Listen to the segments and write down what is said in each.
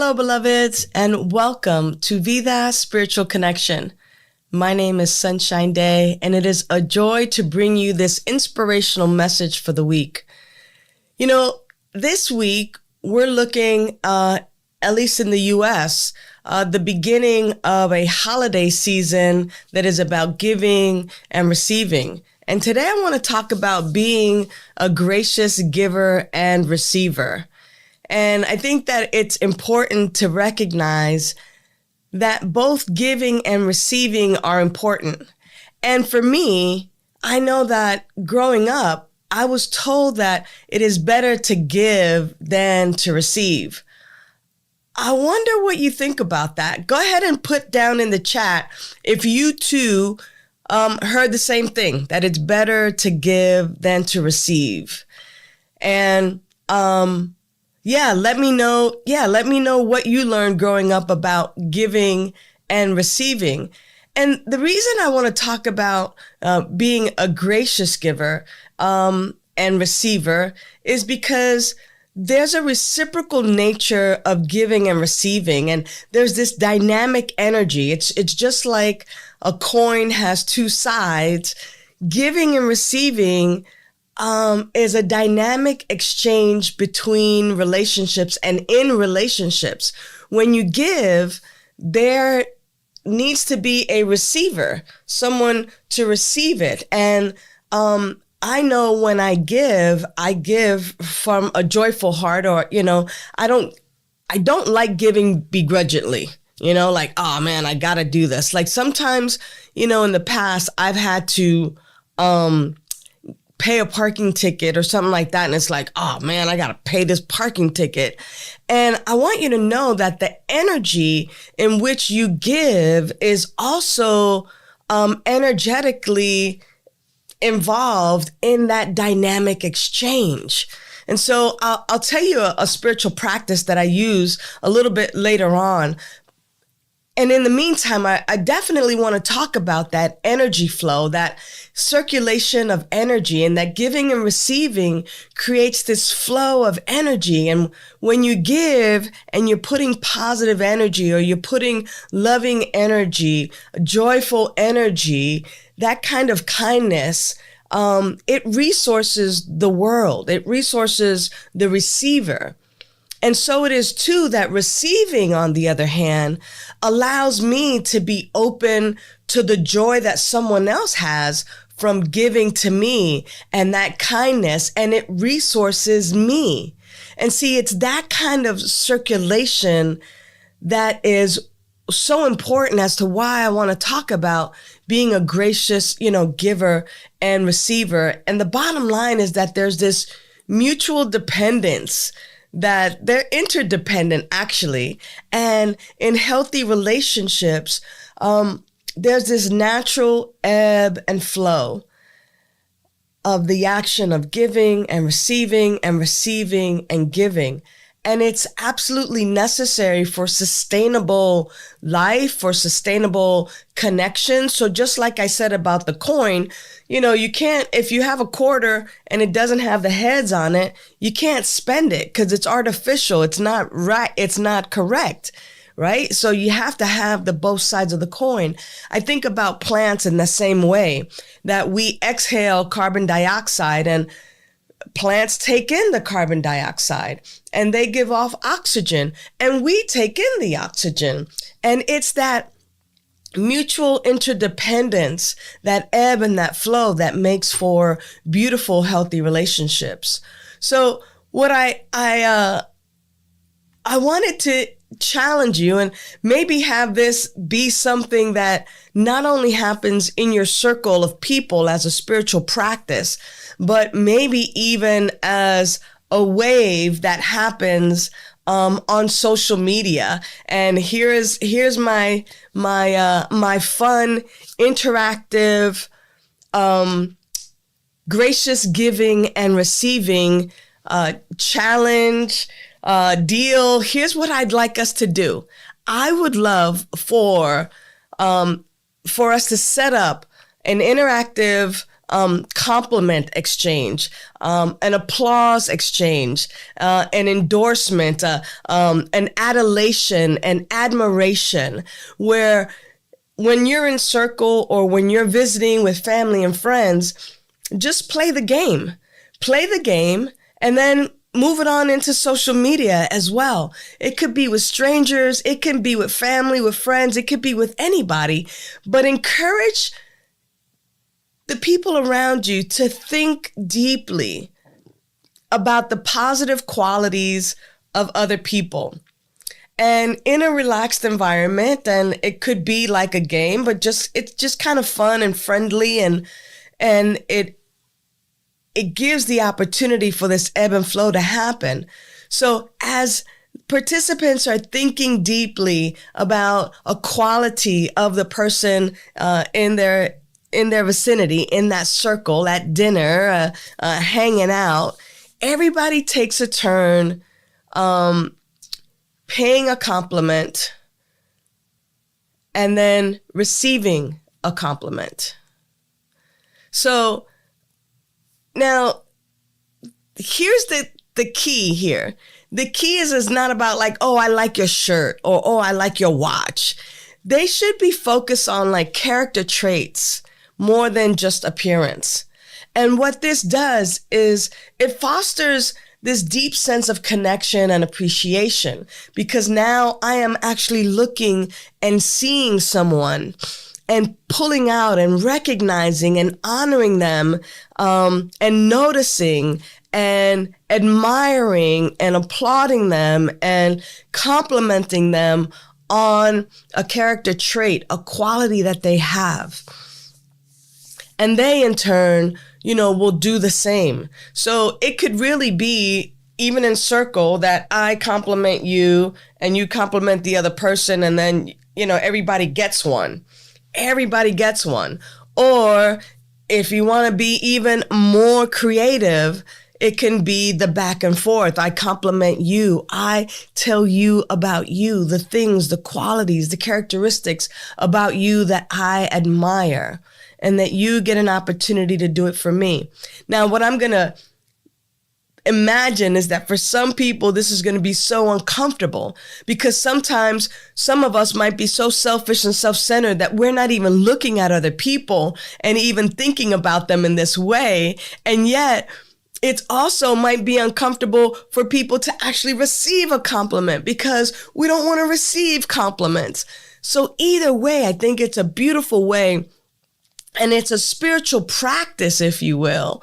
Hello, beloveds, and welcome to Vida Spiritual Connection. My name is Sunshine Daye, and it is a joy to bring you this inspirational message for the week. You know, this week, we're looking, at least in the U.S., the beginning of a holiday season that is about giving and receiving. And today I want to talk about being a gracious giver and receiver. And I think that it's important to recognize that both giving and receiving are important. And for me, I know that growing up, I was told that it is better to give than to receive. I wonder what you think about that. Go ahead and put down in the chat if you too heard the same thing, that it's better to give than to receive. And let me know what you learned growing up about giving and receiving. And the reason I want to talk about being a gracious giver and receiver is because there's a reciprocal nature of giving and receiving, and there's this dynamic energy. It's just like a coin has two sides. Giving and receiving is a dynamic exchange between relationships and in relationships. When you give, there needs to be a receiver, someone to receive it. And I know when I give from a joyful heart, or, I don't like giving begrudgingly, like, oh man, I gotta do this. Like sometimes, in the past, I've had to, pay a parking ticket or something like that. And it's like, oh man, I got to pay this parking ticket. And I want you to know that the energy in which you give is also energetically involved in that dynamic exchange. And so I'll tell you a spiritual practice that I use a little bit later on. And in the meantime, I definitely want to talk about that energy flow, that circulation of energy, and that giving and receiving creates this flow of energy. And when you give and you're putting positive energy, or you're putting loving energy, joyful energy, that kind of kindness, it resources the world. It resources the receiver. And so it is too that receiving, on the other hand, allows me to be open to the joy that someone else has from giving to me, and that kindness, and it resources me. And see, it's that kind of circulation that is so important as to why I want to talk about being a gracious, giver and receiver. And the bottom line is that there's this mutual dependence, that they're interdependent actually. And in healthy relationships, there's this natural ebb and flow of the action of giving and receiving and giving. And it's absolutely necessary for sustainable life, for sustainable connection. So just like I said about the coin, you can't, if you have a quarter and it doesn't have the heads on it, you can't spend it because it's artificial. It's not right. It's not correct. Right? So you have to have the both sides of the coin. I think about plants in the same way, that we exhale carbon dioxide, and plants take in the carbon dioxide and they give off oxygen, and we take in the oxygen. And it's that mutual interdependence, that ebb and that flow, that makes for beautiful, healthy relationships. So what I wanted to challenge you, and maybe have this be something that not only happens in your circle of people as a spiritual practice, but maybe even as a wave that happens on social media. And here's my fun, interactive, gracious giving and receiving challenge, deal. Here's what I'd like us to do. I would love for us to set up an interactive compliment exchange, an applause exchange, an endorsement, an adulation, an admiration, where when you're in circle or when you're visiting with family and friends, just play the game. Play the game and then move it on into social media as well. It could be with strangers. It can be with family, with friends. It could be with anybody. But encourage the people around you to think deeply about the positive qualities of other people. And in a relaxed environment, and it could be like a game, but it's just kind of fun and friendly, and it gives the opportunity for this ebb and flow to happen. So as participants are thinking deeply about a quality of the person in their vicinity, in that circle, at dinner, hanging out, everybody takes a turn paying a compliment and then receiving a compliment. So now, here's the key here. The key is not about like, oh, I like your shirt, or oh, I like your watch. They should be focused on like character traits more than just appearance. And what this does is it fosters this deep sense of connection and appreciation, because now I am actually looking and seeing someone and pulling out and recognizing and honoring them, and noticing and admiring and applauding them and complimenting them on a character trait, a quality that they have. And they in turn, will do the same. So it could really be, even in circle, that I compliment you and you compliment the other person, and then, everybody gets one. Everybody gets one. Or if you want to be even more creative, it can be the back and forth. I compliment you. I tell you about you, the things, the qualities, the characteristics about you that I admire, and that you get an opportunity to do it for me. Now, what I'm going to imagine is that for some people, this is going to be so uncomfortable, because sometimes some of us might be so selfish and self-centered that we're not even looking at other people and even thinking about them in this way. And yet it also might be uncomfortable for people to actually receive a compliment, because we don't want to receive compliments. So either way, I think it's a beautiful way, and it's a spiritual practice, if you will,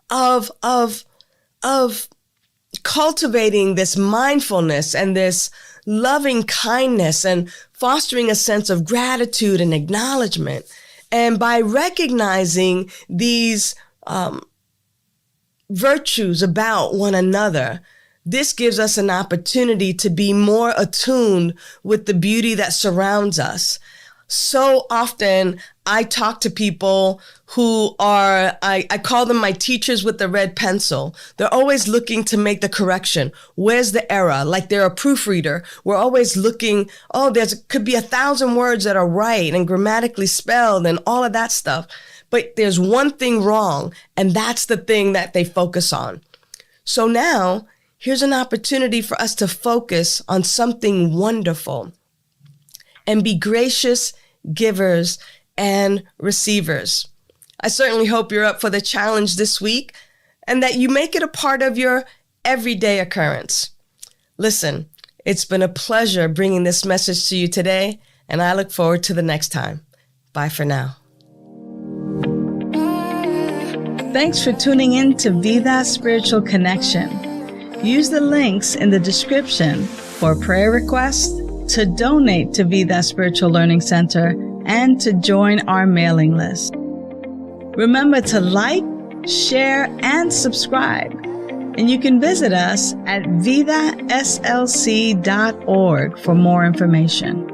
of cultivating this mindfulness and this loving kindness and fostering a sense of gratitude and acknowledgement. And by recognizing these virtues about one another, this gives us an opportunity to be more attuned with the beauty that surrounds us. So often I talk to people who are, I call them my teachers with the red pencil. They're always looking to make the correction. Where's the error? Like they're a proofreader. We're always looking, could be 1,000 words that are right and grammatically spelled and all of that stuff. But there's one thing wrong, and that's the thing that they focus on. So now here's an opportunity for us to focus on something wonderful and be gracious givers and receivers. I certainly hope you're up for the challenge this week, and that you make it a part of your everyday occurrence. Listen, it's been a pleasure bringing this message to you today, and I look forward to the next time. Bye for now. Thanks for tuning in to Vida Spiritual Connection. Use the links in the description for prayer requests, to donate to Vida Spiritual Learning Center, and to join our mailing list. Remember to like, share, and subscribe. And you can visit us at vidaslc.org for more information.